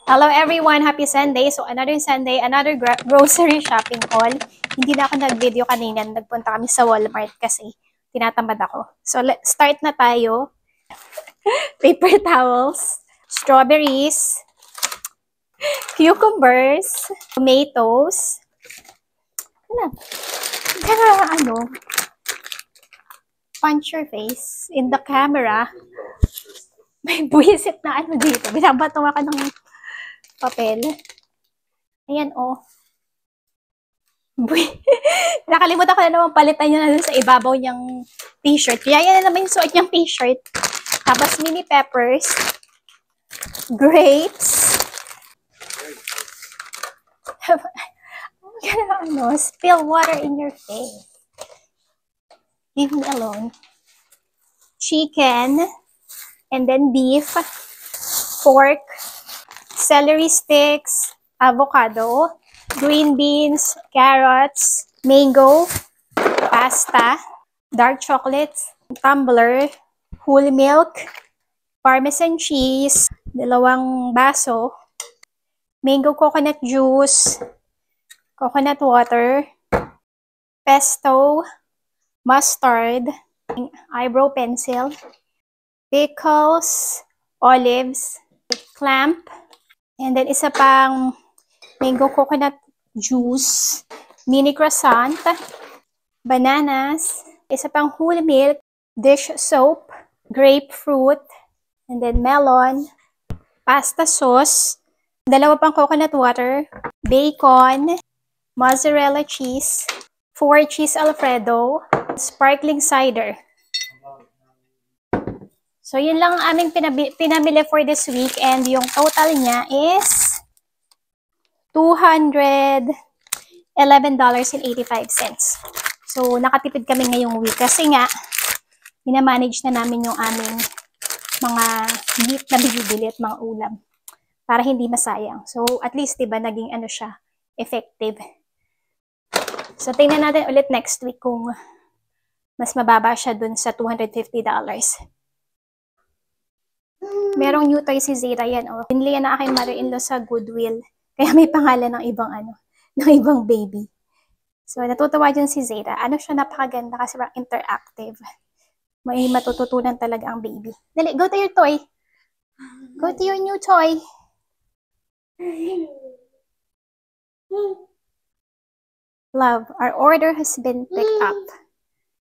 Hello everyone! Happy Sunday! So another Sunday, another grocery shopping haul. Hindi na ako nag-video kanina. Nagpunta kami sa Walmart kasi tinatamad ako. So let's start na tayo. Paper towels, strawberries, cucumbers, tomatoes. Punch your face in the camera. May buwisit na dito. Binabato ako ng papel. Ayan, oh. Nakalimutan ko na naman palitan niya na sa ibabaw niyang t-shirt. Kaya yan na naman yung suot niyang t-shirt. Tapos mini peppers, grapes, spill water in your face. Leave me alone. Chicken, and then beef, pork, celery sticks, avocado, green beans, carrots, mango, pasta, dark chocolate, tumbler, whole milk, parmesan cheese, 2 baso, mango coconut juice, coconut water, pesto, mustard, eyebrow pencil, pickles, olives, clamp, and then isa pang mango coconut juice, mini croissant, bananas, isa pang whole milk, dish soap, grapefruit, and then melon, pasta sauce, 2 pang coconut water, bacon, mozzarella cheese, 4 cheese alfredo, sparkling cider. So, yun lang ang aming pinamili for this week, and yung total niya is $211.85. So, nakatipid kami ngayong week kasi nga, minamanage na namin yung aming mga meat na bibili at mga ulam para hindi masayang. So, at least, diba, naging siya, effective. So, tingnan natin ulit next week kung mas mababa siya dun sa $250. Merong new toy si Zeta yan, oh. Pinili na aking mother-in-law sa Goodwill. Kaya may pangalan ng ibang ng ibang baby. So, natutuwa dyan si Zeta. Siya, napakaganda kasi interactive. May matututunan talaga ang baby. Dali, go to your toy. Go to your new toy. Love, our order has been picked up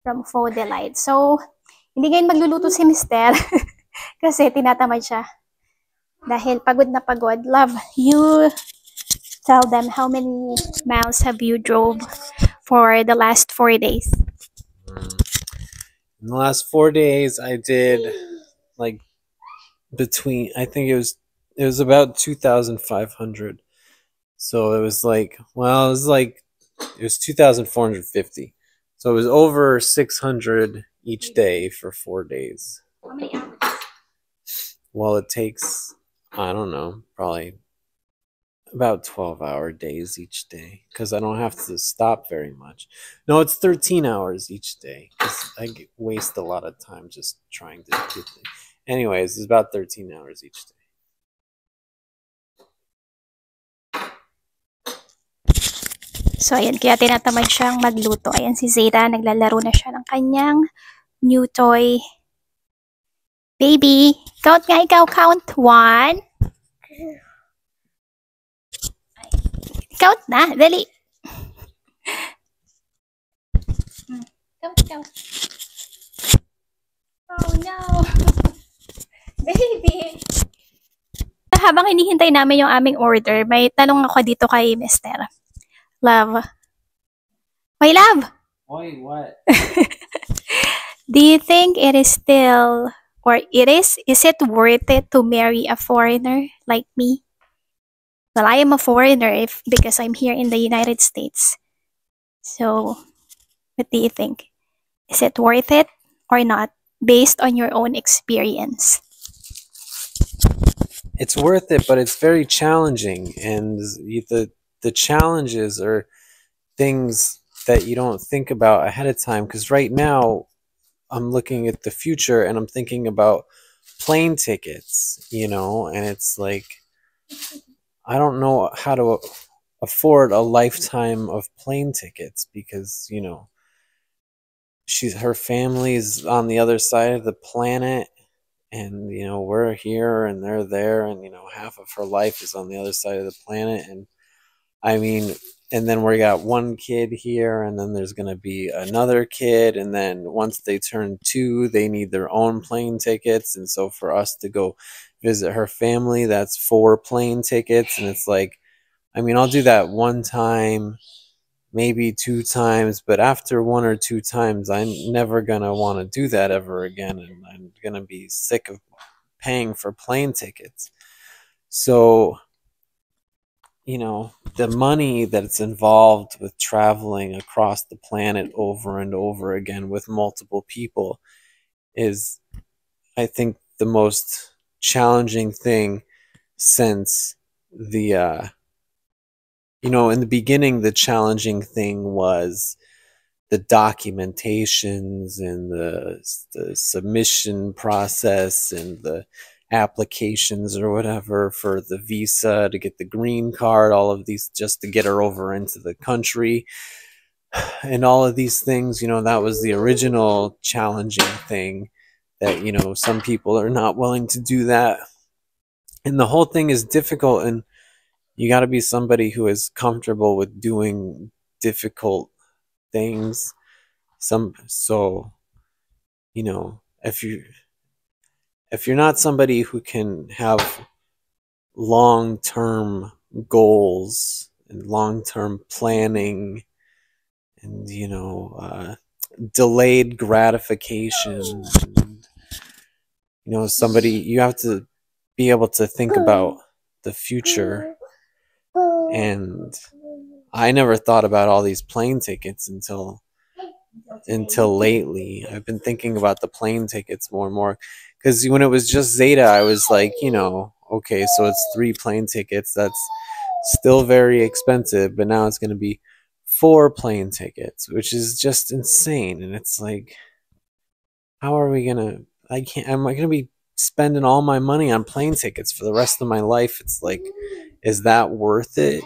from Faux Delight. So, hindi ngayon magluluto si Mister kasi tinatamad siya. Dahil pagod na pagod. Love, you tell them how many miles have you drove for the last 4 days? In the last 4 days, I did like I think it was about 2,500. So it was like, well, it was 2,450. So it was over 600 each day for 4 days. How many hours? Well, it takes, I don't know, probably about 12-hour days each day because I don't have to stop very much. No, it's 13 hours each day because I waste a lot of time just trying to do things. Anyways, it's about 13 hours each day. So, ayan, kaya tinatamad siyang magluto. Ayan si Zeta, naglalaro na siya ng kanyang new toy. Baby, count nga ikaw. Count. 1. Count na. Dali. Count. Oh, no. Baby. Habang hinihintay namin yung aming order, may tanong ako dito kay Mister. Love. My love. Wait, what? Do you think it is still, or is it worth it to marry a foreigner like me? Well, I am a foreigner because I'm here in the United States. So, what do you think? Is it worth it or not, based on your own experience? It's worth it, but it's very challenging, and the challenges are things that you don't think about ahead of time, because right now I'm looking at the future and I'm thinking about plane tickets, and it's like I don't know how to afford a lifetime of plane tickets because, you know, her family's on the other side of the planet, and you know, we're here and they're there, and you know, half of her life is on the other side of the planet. And I mean, and then we got one kid here, and then there's going to be another kid, and then once they turn 2, they need their own plane tickets. And so for us to go visit her family, that's 4 plane tickets. And it's like, I mean, I'll do that one time, maybe 2 times, but after 1 or 2 times, I'm never going to want to do that ever again, and I'm going to be sick of paying for plane tickets. So, you know, the money that's involved with traveling across the planet over and over again with multiple people is, I think, the most challenging thing since the you know, in the beginning, the challenging thing was the documentations and the submission process and the applications or whatever for the visa to get the green card, all of these just to get her over into the country. And all of these things, you know, that was the original challenging thing that, you know, some people are not willing to do that. And the whole thing is difficult, and you got to be somebody who is comfortable with doing difficult things. So, you know, if you're not somebody who can have long-term goals and long-term planning and, you know, delayed gratification, and, you know, you have to be able to think about the future. And I never thought about all these plane tickets until lately. I've been thinking about the plane tickets more and more, because when it was just Zeta, I was like, you know, okay, so it's 3 plane tickets. That's still very expensive, but now it's going to be 4 plane tickets, which is just insane. And it's like, how are we going to, am I going to be spending all my money on plane tickets for the rest of my life? It's like, is that worth it?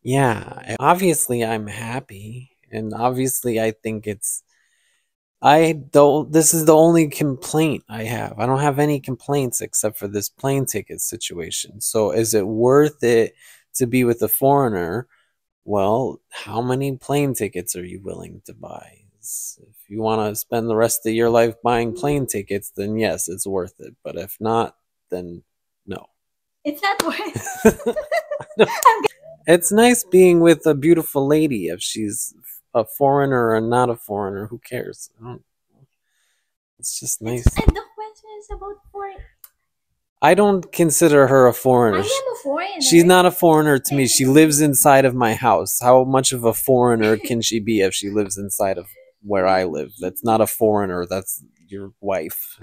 Yeah, obviously I'm happy, and obviously I think this is the only complaint I have. I don't have any complaints except for this plane ticket situation. So is it worth it to be with a foreigner? Well, how many plane tickets are you willing to buy? If you want to spend the rest of your life buying plane tickets, then yes, it's worth it. But if not, then no. It's not worth it. It's nice being with a beautiful lady. If she's a foreigner or not a foreigner, who cares? It's just nice. And the question is about foreign. I don't consider her a foreigner. I am a foreigner. She's not a foreigner to me. She lives inside of my house. How much of a foreigner can she be if she lives inside of where I live? That's not a foreigner. That's your wife.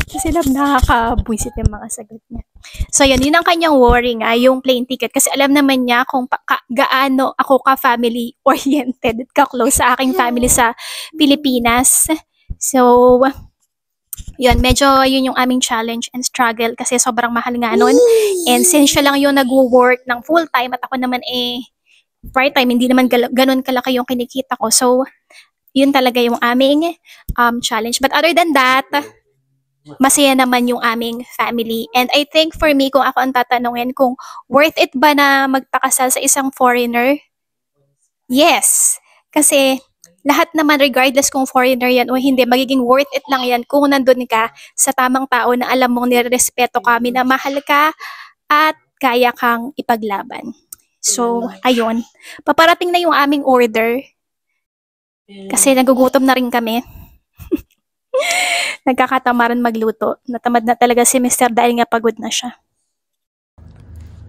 Kasi nakakabwisit yung mga sagot niya. So yun ang kanyang worry nga, yung plane ticket. Kasi alam naman niya kung gaano ako ka-family oriented, ka-close sa aking family sa Pilipinas. So, yun, medyo yun yung aming challenge and struggle kasi sobrang mahal nga nun. And since siya lang yung nag-work ng full-time at ako naman part-time, hindi naman ganun kalaki yung kinikita ko. So, yun talaga yung aming challenge. But other than that, masaya naman yung aming family. And I think for me, kung ako ang tatanungin, kung worth it ba na magpakasal sa isang foreigner? Yes. Kasi lahat naman, regardless kung foreigner yan o hindi, magiging worth it lang yan kung nandun ka sa tamang tao na alam mong nirespeto ka, minamahal ka, at kaya kang ipaglaban. So, ayun. Paparating na yung aming order. Kasi nagugutom na rin kami. Nagkakatamaran magluto. Natamad na talaga si Mr. dahil nga pagod na siya.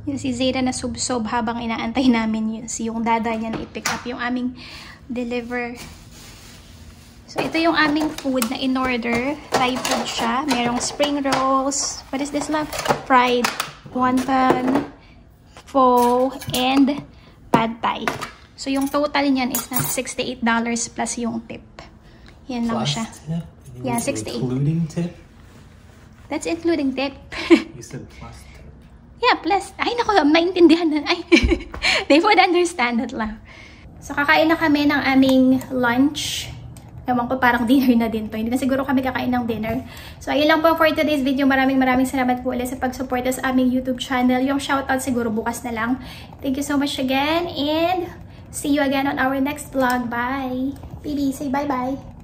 Yung si Zeta na subsob habang inaantay namin yung dada niya na i-pick up yung aming deliver. So, ito yung aming food na in-order. Thai food siya. Merong spring rolls. What is this, love? Fried wonton, pho, and pad thai. So, yung total niyan is na $68 plus yung tip. Yan lang siya. Tip? Yeah, 68. Including tip? That's including tip. You said plus tip. Yeah, plus. Ay, naku, maintindihan na. Ay, they would understand it lang. So, kakain na kami ng aming lunch. Ewan ko, parang dinner na din to. Hindi na siguro kami kakain ng dinner. So, ayun lang po for today's video. Maraming salamat po ulit sa pag-support sa aming YouTube channel. Yung shoutout siguro bukas na lang. Thank you so much again. And see you again on our next vlog. Bye! Baby, say bye-bye.